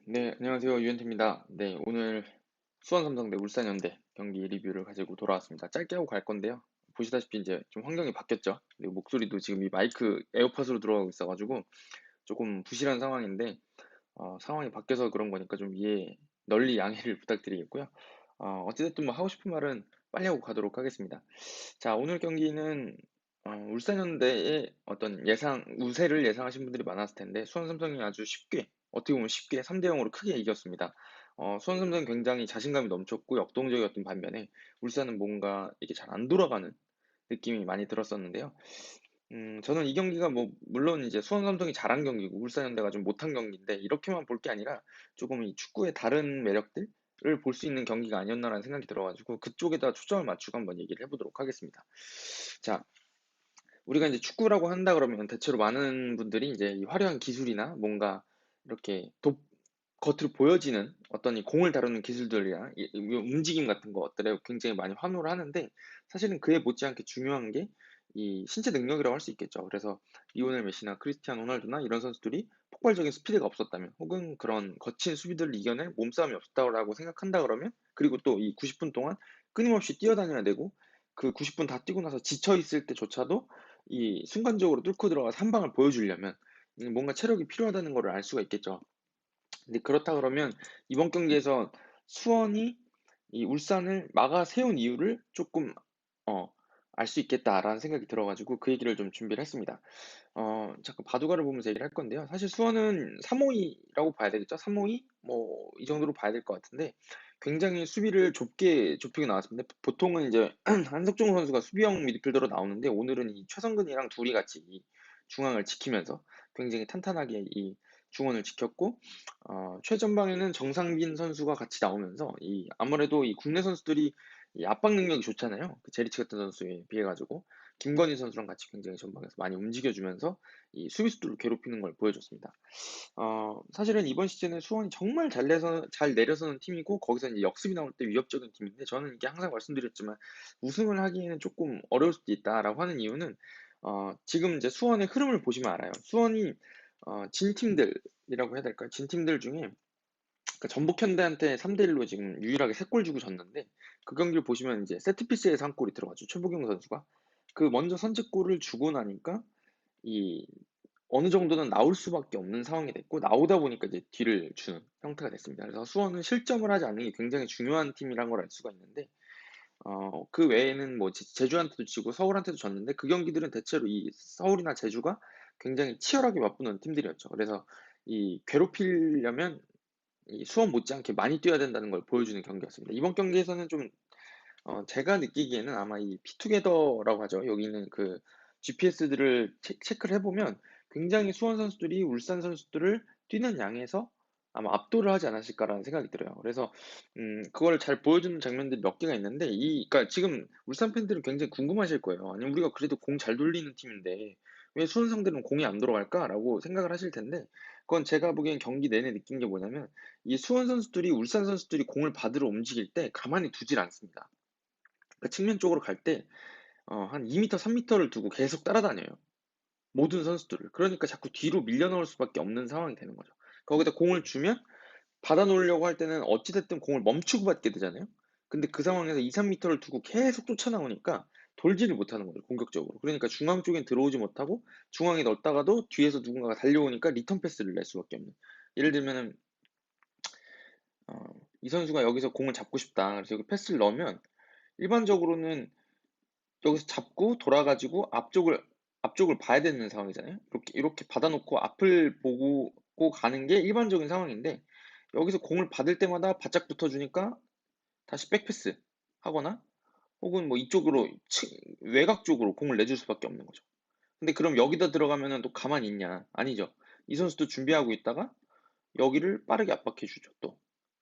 네, 안녕하세요. 유현태입니다. 네, 오늘 수원 삼성 대 울산 현대 경기 리뷰를 가지고 돌아왔습니다. 짧게 하고 갈 건데요. 보시다시피 이제 좀 환경이 바뀌었죠. 그리고 목소리도 지금 이 마이크 에어팟으로 들어가고 있어가지고 조금 부실한 상황인데 상황이 바뀌어서 그런 거니까 좀 이해 널리 양해를 부탁드리겠고요. 어찌됐든 뭐 하고 싶은 말은 빨리 하고 가도록 하겠습니다. 자, 오늘 경기는 울산 현대의 어떤 우세를 예상하신 분들이 많았을 텐데 수원 삼성이 아주 쉽게 어떻게 보면 쉽게 3대 0으로 크게 이겼습니다. 수원 삼성은 굉장히 자신감이 넘쳤고 역동적이었던 반면에 울산은 뭔가 이게 잘 안 돌아가는 느낌이 많이 들었었는데요. 저는 이 경기가 뭐 물론 이제 수원 삼성이 잘한 경기고 울산 현대가 좀 못한 경기인데 이렇게만 볼 게 아니라 조금 이 축구의 다른 매력들을 볼 수 있는 경기가 아니었나라는 생각이 들어가지고 그쪽에다 초점을 맞추고 한번 얘기를 해보도록 하겠습니다. 자, 우리가 이제 축구라고 한다 그러면 대체로 많은 분들이 이제 이 화려한 기술이나 뭔가 이렇게 겉으로 보여지는 어떤 이 공을 다루는 기술들이나 이 움직임 같은 것들에 굉장히 많이 환호를 하는데 사실은 그에 못지않게 중요한 게 이 신체 능력이라고 할 수 있겠죠. 그래서 리오넬 메시나 크리스티아노 호날두나 이런 선수들이 폭발적인 스피드가 없었다면 혹은 그런 거친 수비들을 이겨낼 몸싸움이 없었다고 생각한다 그러면 그리고 또 이 90분 동안 끊임없이 뛰어다녀야 되고 그 90분 다 뛰고 나서 지쳐 있을 때조차도 이 순간적으로 뚫고 들어가서 한 방을 보여주려면 뭔가 체력이 필요하다는 것을 알 수가 있겠죠. 근데 그렇다 그러면 이번 경기에서 수원이 이 울산을 막아 세운 이유를 조금 어, 알 수 있겠다라는 생각이 들어가지고 그 얘기를 좀 준비를 했습니다. 잠깐 바둑알을 보면서 얘기를 할 건데요. 사실 수원은 3-5-2라고 봐야 되겠죠? 3-5-2? 뭐 이 정도로 봐야 될 것 같은데 굉장히 수비를 좁게 좁히고 나왔습니다. 보통은 이제 한석종 선수가 수비형 미드필더로 나오는데 오늘은 이 최성근이랑 둘이 같이 이 중앙을 지키면서 굉장히 탄탄하게 이 중원을 지켰고 최전방에는 정상빈 선수가 같이 나오면서 이 아무래도 이 국내 선수들이 이 압박 능력이 좋잖아요. 그 제리치 같은 선수에 비해 가지고 김건희 선수랑 같이 굉장히 전방에서 많이 움직여주면서 이 수비수들을 괴롭히는 걸 보여줬습니다. 사실은 이번 시즌에 수원이 정말 잘 내려서는 팀이고 거기서 이제 역습이 나올 때 위협적인 팀인데 저는 이게 항상 말씀드렸지만 우승을 하기에는 조금 어려울 수도 있다라고 하는 이유는 지금 이제 수원의 흐름을 보시면 알아요. 수원이 진 팀들이라고 해야 될까요? 진 팀들 중에 그러니까 전북 현대한테 3대1로 지금 유일하게 3골 주고 졌는데 그 경기를 보시면 이제 세트피스에서 한 골이 들어갔죠. 최보경 선수가. 그 먼저 선제골을 주고 나니까 이 어느 정도는 나올 수밖에 없는 상황이 됐고 나오다 보니까 이제 뒤를 주는 형태가 됐습니다. 그래서 수원은 실점을 하지 않는 게 굉장히 중요한 팀이란 걸 알 수가 있는데 그 외에는 뭐 제주한테도 지고 서울한테도 졌는데 그 경기들은 대체로 이 서울이나 제주가 굉장히 치열하게 맞붙는 팀들이었죠. 그래서 이 괴롭히려면 이 수원 못지않게 많이 뛰어야 된다는 걸 보여주는 경기였습니다. 이번 경기에서는 좀 제가 느끼기에는 아마 이 피투게더라고 하죠. 여기 있는 그 GPS들을 체크를 해보면 굉장히 수원 선수들이 울산 선수들을 뛰는 양에서 아마 압도를 하지 않았을까라는 생각이 들어요. 그래서 그걸 잘 보여주는 장면들이 몇 개가 있는데 그러니까 지금 울산 팬들은 굉장히 궁금하실 거예요. 아니 우리가 그래도 공 잘 돌리는 팀인데 왜 수원 상대는 공이 안 들어갈까라고 생각을 하실 텐데 그건 제가 보기엔 경기 내내 느낀 게 뭐냐면 이 수원 선수들이 울산 선수들이 공을 받으러 움직일 때 가만히 두질 않습니다. 그 측면 쪽으로 갈 때, 한 2m, 3m를 두고 계속 따라다녀요. 모든 선수들을. 그러니까 자꾸 뒤로 밀려 나올 수밖에 없는 상황이 되는 거죠. 거기다 공을 주면 받아 놓으려고 할 때는 어찌됐든 공을 멈추고 받게 되잖아요. 근데 그 상황에서 2, 3m를 두고 계속 쫓아나오니까 돌지를 못하는 거죠, 공격적으로. 그러니까 중앙 쪽엔 들어오지 못하고 중앙에 넣었다가도 뒤에서 누군가가 달려오니까 리턴 패스를 낼 수밖에 없는. 예를 들면은, 어, 이 선수가 여기서 공을 잡고 싶다. 그래서 여기 패스를 넣으면 일반적으로는 여기서 잡고 돌아가지고 앞쪽을 봐야 되는 상황이잖아요. 이렇게 받아놓고 앞을 보고 가는 게 일반적인 상황인데 여기서 공을 받을 때마다 바짝 붙어주니까 다시 백패스 하거나 혹은 뭐 이쪽으로 외곽 쪽으로 공을 내줄 수밖에 없는 거죠. 근데 그럼 여기다 들어가면은 또 가만히 있냐? 아니죠. 이 선수도 준비하고 있다가 여기를 빠르게 압박해 주죠. 또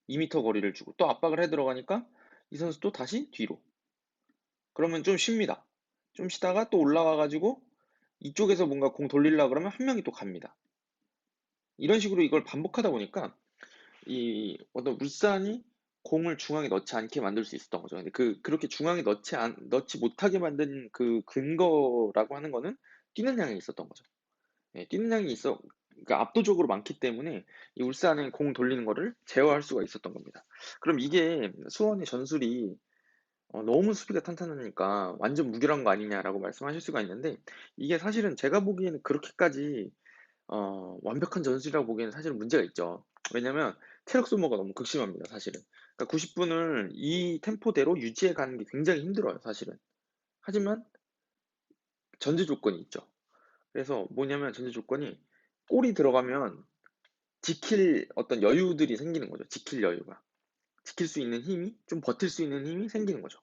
2m 거리를 주고 또 압박을 해 들어가니까 이 선수 또 다시 뒤로. 그러면 좀 쉽니다. 좀 쉬다가 또 올라와 가지고 이쪽에서 뭔가 공 돌리려고 그러면 한 명이 또 갑니다. 이런 식으로 이걸 반복하다 보니까 이 어떤 울산이 공을 중앙에 넣지 않게 만들 수 있었던 거죠. 근데 그렇게 중앙에 넣지 못하게 만든 그 근거라고 하는 거는 뛰는 양이 있었던 거죠. 예, 뛰는 양이 그러니까 압도적으로 많기 때문에 이 울산은 공 돌리는 거를 제어할 수가 있었던 겁니다. 그럼 이게 수원의 전술이 너무 수비가 탄탄하니까 완전 무결한 거 아니냐라고 말씀하실 수가 있는데, 이게 사실은 제가 보기에는 그렇게까지 완벽한 전술이라고 보기에는 사실은 문제가 있죠. 왜냐면 체력 소모가 너무 극심합니다, 사실은. 그러니까 90분을 이 템포대로 유지해 가는 게 굉장히 힘들어요, 사실은. 하지만 전제 조건이 있죠. 그래서 뭐냐면 전제 조건이 골이 들어가면 지킬 어떤 여유들이 생기는 거죠. 지킬 여유가. 지킬 수 있는 힘이, 좀 버틸 수 있는 힘이 생기는 거죠.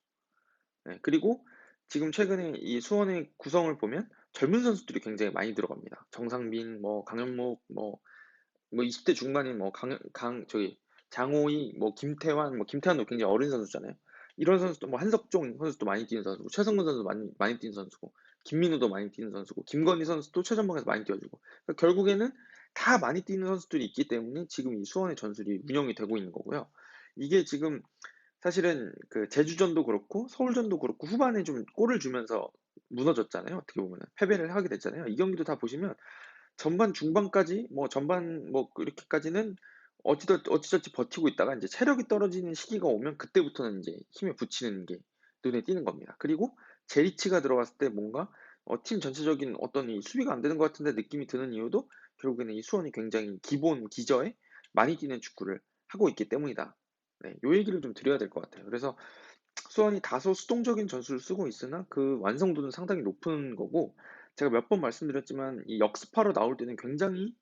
네, 그리고 지금 최근에 이 수원의 구성을 보면 젊은 선수들이 굉장히 많이 들어갑니다. 정상빈, 뭐 강현목, 뭐 20대 중반인 뭐 저기 장호희, 뭐 김태환, 뭐 김태환도 굉장히 어린 선수잖아요. 이런 선수도 뭐 한석종 선수도 많이 뛰는 선수고, 최성근 선수도 많이 뛰는 선수고, 김민우도 많이 뛰는 선수고, 김건희 선수도 최전방에서 많이 뛰어주고. 그러니까 결국에는 다 많이 뛰는 선수들이 있기 때문에 지금 이 수원의 전술이 운영이 되고 있는 거고요. 이게 지금 사실은 그 제주전도 그렇고 서울전도 그렇고 후반에 좀 골을 주면서 무너졌잖아요. 어떻게 보면 패배를 하게 됐잖아요. 이 경기도 다 보시면 전반 중반까지 뭐 전반 뭐 이렇게까지는 어찌저찌 버티고 있다가 이제 체력이 떨어지는 시기가 오면 그때부터는 이제 힘에 부치는 게 눈에 띄는 겁니다. 그리고 제리치가 들어갔을 때 뭔가 팀 전체적인 어떤 이 수비가 안 되는 것 같은데 느낌이 드는 이유도 결국에는 이 수원이 굉장히 기본 기저에 많이 뛰는 축구를 하고 있기 때문이다. 네, 요 얘기를 좀 드려야 될 것 같아요. 그래서 수원이 다소 수동적인 전술을 쓰고 있으나 그 완성도는 상당히 높은 거고, 제가 몇 번 말씀드렸지만 이 역습하러 나올 때는 굉장히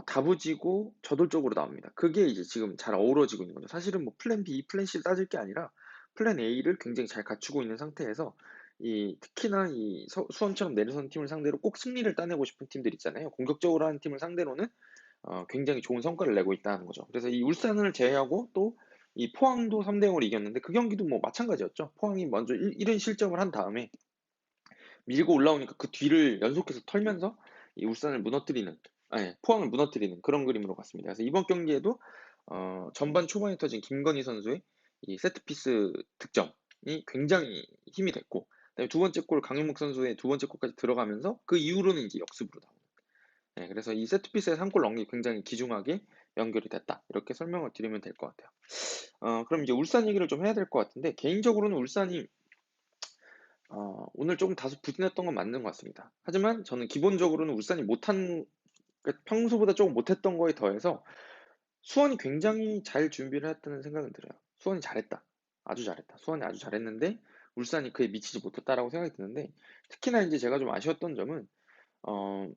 다부지고 저돌적으로 나옵니다. 그게 이제 지금 잘 어우러지고 있는 거죠. 사실은 뭐 플랜 B, 플랜 C를 따질 게 아니라 플랜 A를 굉장히 잘 갖추고 있는 상태에서 이 특히나 이 수원처럼 내려선 팀을 상대로 꼭 승리를 따내고 싶은 팀들 있잖아요. 공격적으로 하는 팀을 상대로는 굉장히 좋은 성과를 내고 있다는 거죠. 그래서 이 울산을 제외하고 또 이 포항도 3대 0으로 이겼는데 그 경기도 뭐 마찬가지였죠. 포항이 먼저 1은 실점을 한 다음에 밀고 올라오니까 그 뒤를 연속해서 털면서 이 울산을 무너뜨리는, 아니, 포항을 무너뜨리는 그런 그림으로 갔습니다. 그래서 이번 경기에도 전반 초반에 터진 김건희 선수의 이 세트피스 득점이 굉장히 힘이 됐고, 그다음에 두 번째 골 강윤목 선수의 두 번째 골까지 들어가면서 그 이후로는 이제 역습으로 나옵니다. 네, 그래서 이 세트피스에 3골 넣은 게 굉장히 귀중하게 연결이 됐다. 이렇게 설명을 드리면 될 것 같아요. 그럼 이제 울산 얘기를 좀 해야 될 것 같은데, 개인적으로는 울산이 오늘 조금 다소 부진했던 건 맞는 것 같습니다. 하지만 저는 기본적으로는 울산이 그러니까 평소보다 조금 못했던 거에 더해서 수원이 굉장히 잘 준비를 했다는 생각은 들어요. 수원이 잘했다. 아주 잘했다. 수원이 아주 잘했는데 울산이 그에 미치지 못했다라고 생각이 드는데, 특히나 이제 제가 좀 아쉬웠던 점은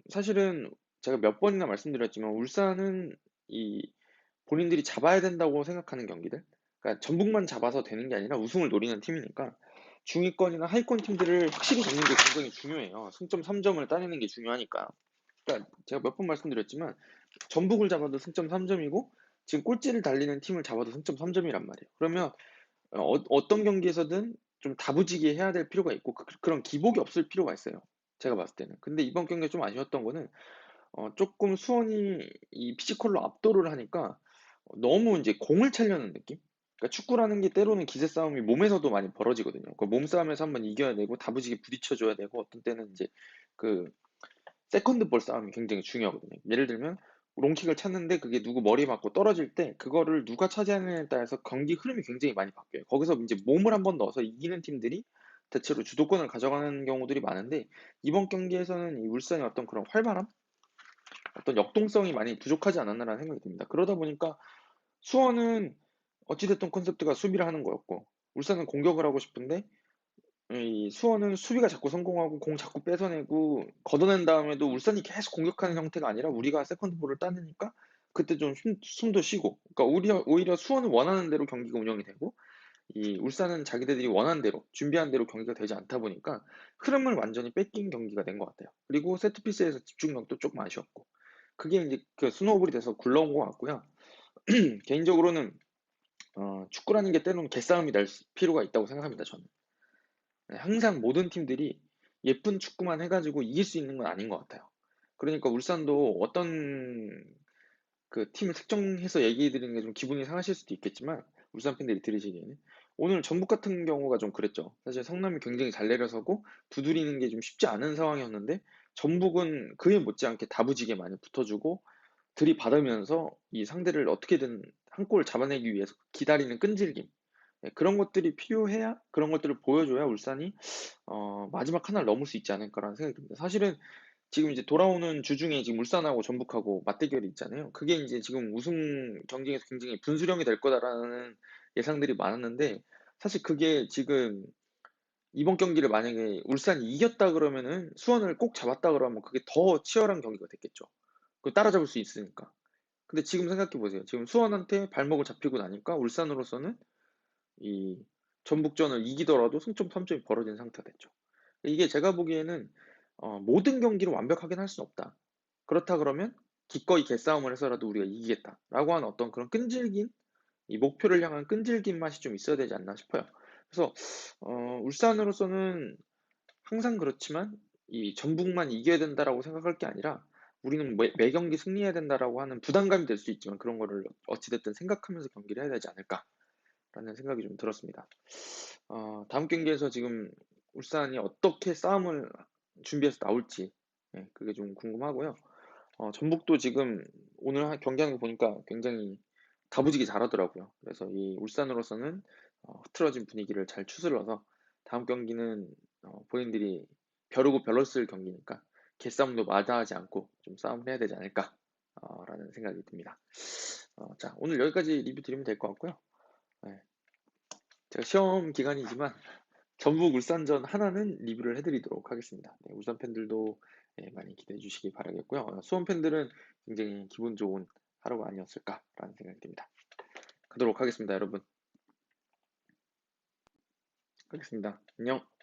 사실은 제가 몇 번이나 말씀드렸지만 울산은 이 본인들이 잡아야 된다고 생각하는 경기들, 그러니까 전북만 잡아서 되는 게 아니라 우승을 노리는 팀이니까 중위권이나 하위권 팀들을 확실히 잡는 게 굉장히 중요해요. 승점 3점을 따내는 게 중요하니까. 그러니까 제가 몇 번 말씀드렸지만 전북을 잡아도 승점 3점이고 지금 꼴찌를 달리는 팀을 잡아도 승점 3점이란 말이에요. 그러면 어떤 경기에서든 좀 다부지게 해야 될 필요가 있고 그런 기복이 없을 필요가 있어요. 제가 봤을 때는. 근데 이번 경기가 좀 아쉬웠던 거는 조금 수원이 이 피지컬로 압도를 하니까 너무 이제 공을 차려는 느낌? 그러니까 축구라는 게 때로는 기세 싸움이 몸에서도 많이 벌어지거든요. 그 몸싸움에서 한번 이겨야 되고 다부지게 부딪혀줘야 되고 어떤 때는 이제 그 세컨드 볼 싸움이 굉장히 중요하거든요. 예를 들면 롱킥을 찼는데 그게 누구 머리에 맞고 떨어질 때 그거를 누가 차지하느냐에 따라서 경기 흐름이 굉장히 많이 바뀌어요. 거기서 이제 몸을 한번 넣어서 이기는 팀들이 대체로 주도권을 가져가는 경우들이 많은데, 이번 경기에서는 이 울산의 어떤 그런 활발함? 어떤 역동성이 많이 부족하지 않았나라는 생각이 듭니다. 그러다 보니까 수원은 어찌됐든 컨셉트가 수비를 하는 거였고, 울산은 공격을 하고 싶은데 이 수원은 수비가 자꾸 성공하고 공 자꾸 뺏어내고 걷어낸 다음에도 울산이 계속 공격하는 형태가 아니라 우리가 세컨드 볼을 따내니까 그때 좀 숨도 쉬고, 그러니까 오히려 수원은 원하는 대로 경기가 운영이 되고 이 울산은 자기들이 원하는 대로 준비한 대로 경기가 되지 않다 보니까 흐름을 완전히 뺏긴 경기가 된 것 같아요. 그리고 세트피스에서 집중력도 조금 아쉬웠고, 그게 이제 그 스노우볼이 돼서 굴러온 것 같고요. 개인적으로는 축구라는 게 때로는 개싸움이 날 필요가 있다고 생각합니다. 저는. 네, 항상 모든 팀들이 예쁜 축구만 해가지고 이길 수 있는 건 아닌 것 같아요. 그러니까 울산도 어떤 그 팀을 특정해서 얘기해 드리는 게 좀 기분이 상하실 수도 있겠지만, 울산 팬들이 들으시기에는 오늘 전북 같은 경우가 좀 그랬죠. 사실 성남이 굉장히 잘 내려서고 두드리는 게 좀 쉽지 않은 상황이었는데 전북은 그에 못지않게 다부지게 많이 붙어주고 들이받으면서 이 상대를 어떻게든 한 골 잡아내기 위해서 기다리는 끈질김. 예, 그런 것들이 필요해야, 그런 것들을 보여줘야 울산이 마지막 하나를 넘을 수 있지 않을까라는 생각이 듭니다. 사실은 지금 이제 돌아오는 주 중에 지금 울산하고 전북하고 맞대결이 있잖아요. 그게 이제 지금 우승 경쟁에서 굉장히 분수령이 될 거다라는 예상들이 많았는데, 사실 그게 지금 이번 경기를 만약에 울산이 이겼다 그러면은 수원을 꼭 잡았다 그러면 그게 더 치열한 경기가 됐겠죠. 그 따라잡을 수 있으니까. 근데 지금 생각해 보세요. 지금 수원한테 발목을 잡히고 나니까 울산으로서는 이 전북전을 이기더라도 승점 3점이 벌어진 상태가 됐죠. 이게 제가 보기에는 모든 경기를 완벽하게 할 수는 없다. 그렇다 그러면 기꺼이 개싸움을 해서라도 우리가 이기겠다라고 하는 어떤 그런 끈질긴, 이 목표를 향한 끈질긴 맛이 좀 있어야 되지 않나 싶어요. 그래서 울산으로서는 항상 그렇지만 이 전북만 이겨야 된다라고 생각할 게 아니라 우리는 매 경기 승리해야 된다라고 하는 부담감이 될 수 있지만 그런 거를 어찌됐든 생각하면서 경기를 해야 되지 않을까라는 생각이 좀 들었습니다. 다음 경기에서 지금 울산이 어떻게 싸움을 준비해서 나올지, 예, 그게 좀 궁금하고요. 전북도 지금 오늘 경기하는 거 보니까 굉장히 다부지게 잘하더라고요. 그래서 이 울산으로서는 흐트러진 분위기를 잘 추스러서 다음 경기는 본인들이 벼르고 별로 쓸 경기니까 개싸움도 마다하지 않고 좀 싸움을 해야 되지 않을까 라는 생각이 듭니다. 자, 오늘 여기까지 리뷰 드리면 될 것 같고요. 네, 제가 시험 기간이지만 전북 울산전 하나는 리뷰를 해드리도록 하겠습니다. 네, 울산 팬들도 많이 기대해 주시기 바라겠고요. 수원 팬들은 굉장히 기분 좋은 하루가 아니었을까라는 생각이 듭니다. 가도록 하겠습니다, 여러분. 하겠습니다. 안녕.